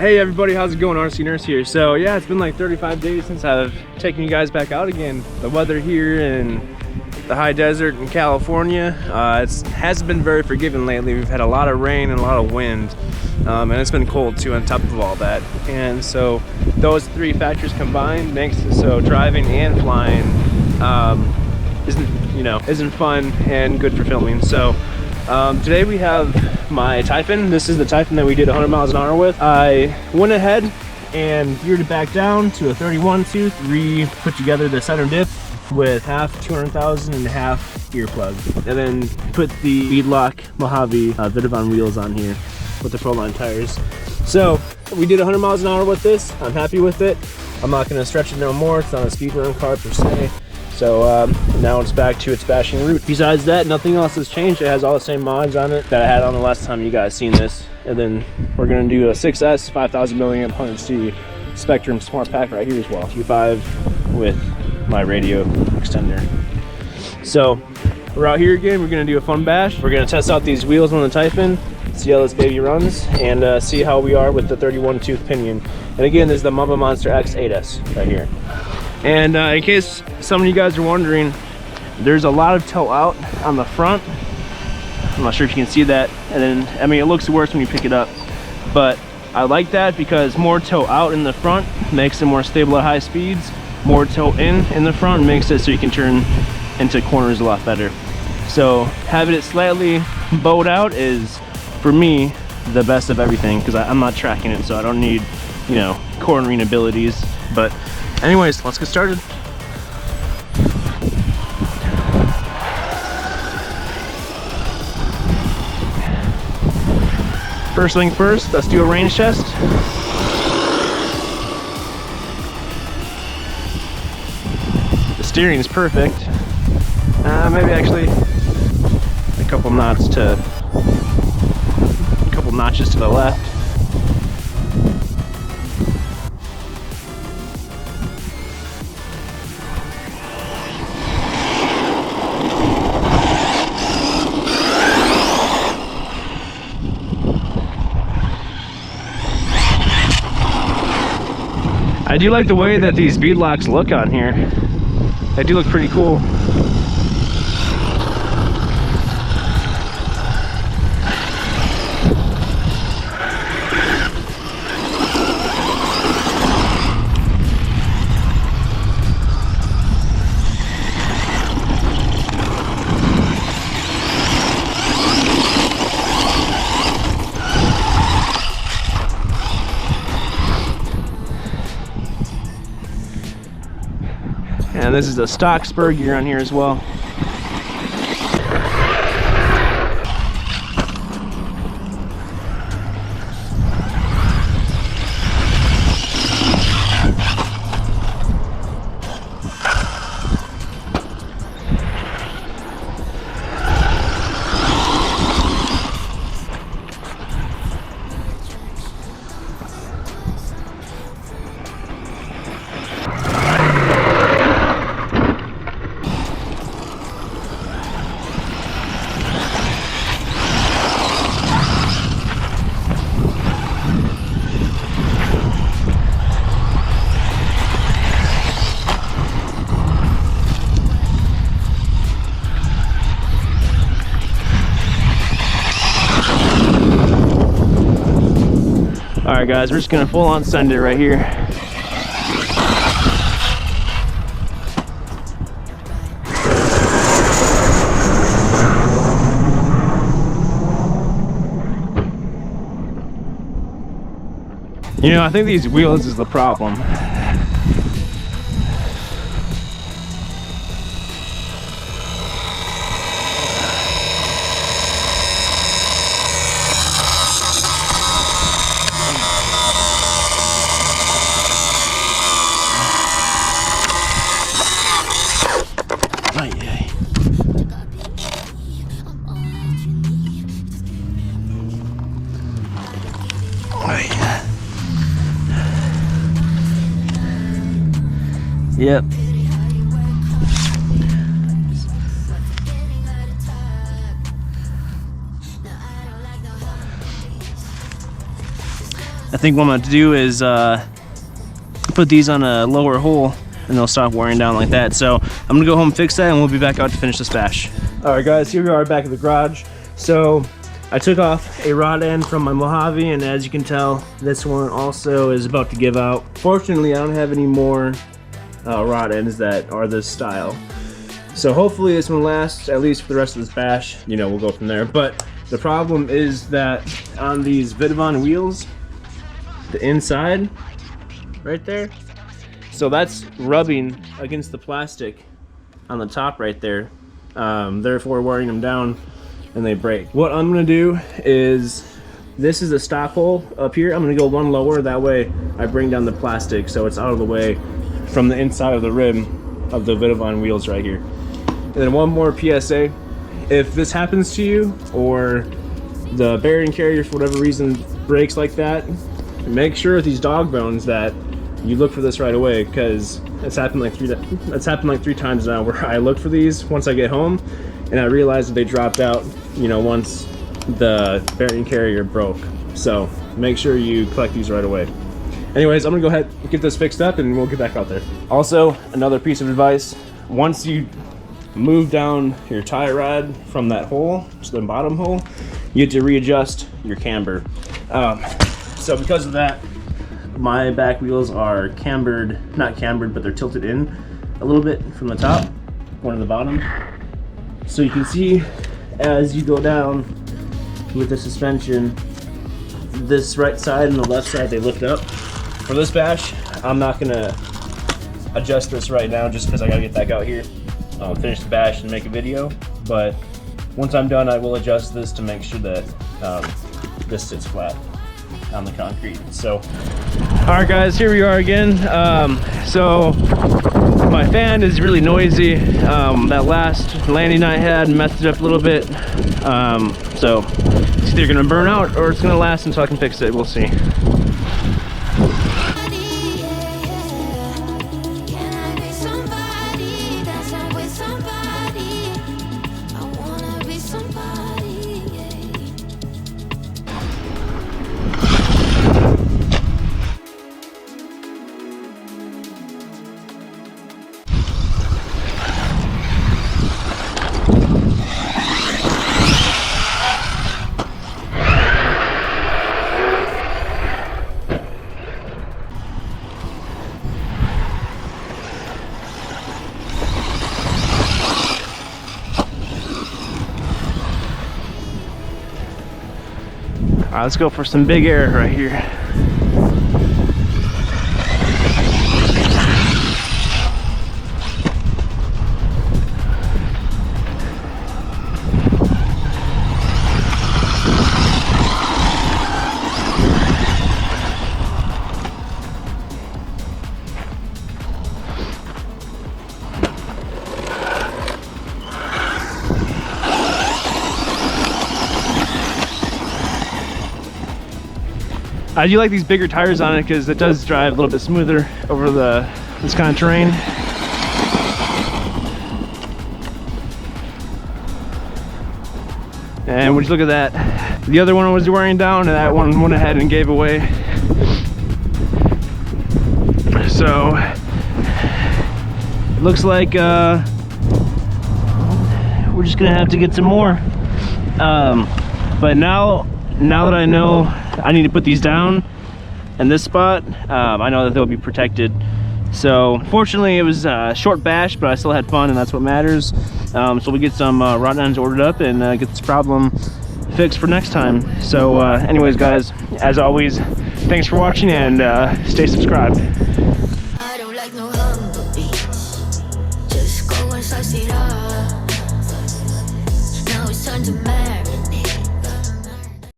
Hey everybody, how's it going? RC Nurse here. So yeah, it's been like 35 days since I've taken you guys back out again. The weather here in the high desert in California, it hasn't been very forgiving lately. We've had a lot of rain and a lot of wind, and it's been cold too on top of all that. And so those three factors combined makes it so driving and flying isn't fun and good for filming. So today we have my Typhon. This is the Typhon that we did 100 miles an hour with. I went ahead and geared it back down to a 31 tooth, put together the center diff with half 200,000 and half earplug, and then put the Speedlock Mojave Vidavon wheels on here with the Proline tires. So we did 100 miles an hour with this. I'm happy with it. I'm not going to stretch it no more. It's not a speed run car per se. So now it's back to its bashing route. Besides that, nothing else has changed. It has all the same mods on it that I had on the last time you guys seen this. And then we're gonna do a 6S 5000 milliamp 100C Spectrum Smart Pack right here as well. Q5 with my radio extender. So we're out here again. We're gonna do a fun bash. We're gonna test out these wheels on the Typhon, see how this baby runs, and see how we are with the 31 tooth pinion. And again, this is the Mamba Monster X 8S right here. And in case some of you guys are wondering, there's a lot of toe out on the front. I'm not sure if you can see that. And then, I mean, it looks worse when you pick it up, but I like that because more toe out in the front makes it more stable at high speeds. More toe in the front makes it so you can turn into corners a lot better. So having it slightly bowed out is, for me, the best of everything, because I'm not tracking it, so I don't need, you know, cornering abilities. But anyways, let's get started. First thing first, let's do a range test. The steering is perfect. Maybe actually a couple notches to the left. I do like the way that these bead locks look on here. They do look pretty cool. And this is a stock spur gear on here as well. Alright guys, we're just gonna full on send it right here. You know, I think these wheels is the problem. Yep. I think what I'm about to do is put these on a lower hole and they'll stop wearing down like that. So I'm gonna go home and fix that and we'll be back out to finish this bash. All right guys, here we are back at the garage. So I took off a rod end from my Mojave, and as you can tell, this one also is about to give out. Fortunately, I don't have any more rod ends that are this style. So hopefully this one lasts at least for the rest of this bash. You know, we'll go from there. But the problem is that on these Vidvon wheels, the inside right there, so that's rubbing against the plastic on the top right there, therefore wearing them down and they break. What I'm gonna do is, this is a stock hole up here. I'm gonna go one lower, that way I bring down the plastic so it's out of the way from the inside of the rim of the Vidvon wheels right here. And then one more PSA, if this happens to you or the bearing carrier for whatever reason breaks like that, make sure with these dog bones that you look for this right away, because it's happened like three times now where I look for these once I get home and I realized that they dropped out, you know, once the bearing carrier broke. So make sure you collect these right away. Anyways, I'm gonna go ahead and get this fixed up and we'll get back out there. Also, another piece of advice, once you move down your tie rod from that hole to the bottom hole, you have to readjust your camber. So because of that, my back wheels are cambered, not cambered, but they're tilted in a little bit from the top, one to the bottom. So you can see as you go down with the suspension, this right side and the left side, they lift up. For this bash, I'm not gonna adjust this right now just because I gotta get back out here, finish the bash and make a video. But once I'm done, I will adjust this to make sure that this sits flat on the concrete. So, all right guys, here we are again. So my fan is really noisy. That last landing I had messed it up a little bit. So it's either gonna burn out or it's gonna last until I can fix it. We'll see. All right, let's go for some big air right here. I do like these bigger tires on it because it does drive a little bit smoother over this kind of terrain. And would you look at that? The other one was wearing down and that one went ahead and gave away. So it looks like we're just gonna have to get some more. But now that I know I need to put these down in this spot, I know that they'll be protected. So fortunately it was a short bash, but I still had fun and that's what matters. So we get some rod ends ordered up and get this problem fixed for next time. So anyways guys, as always, thanks for watching and stay subscribed. I don't like no humble beats, just go and slice it up. Now it's time to marry.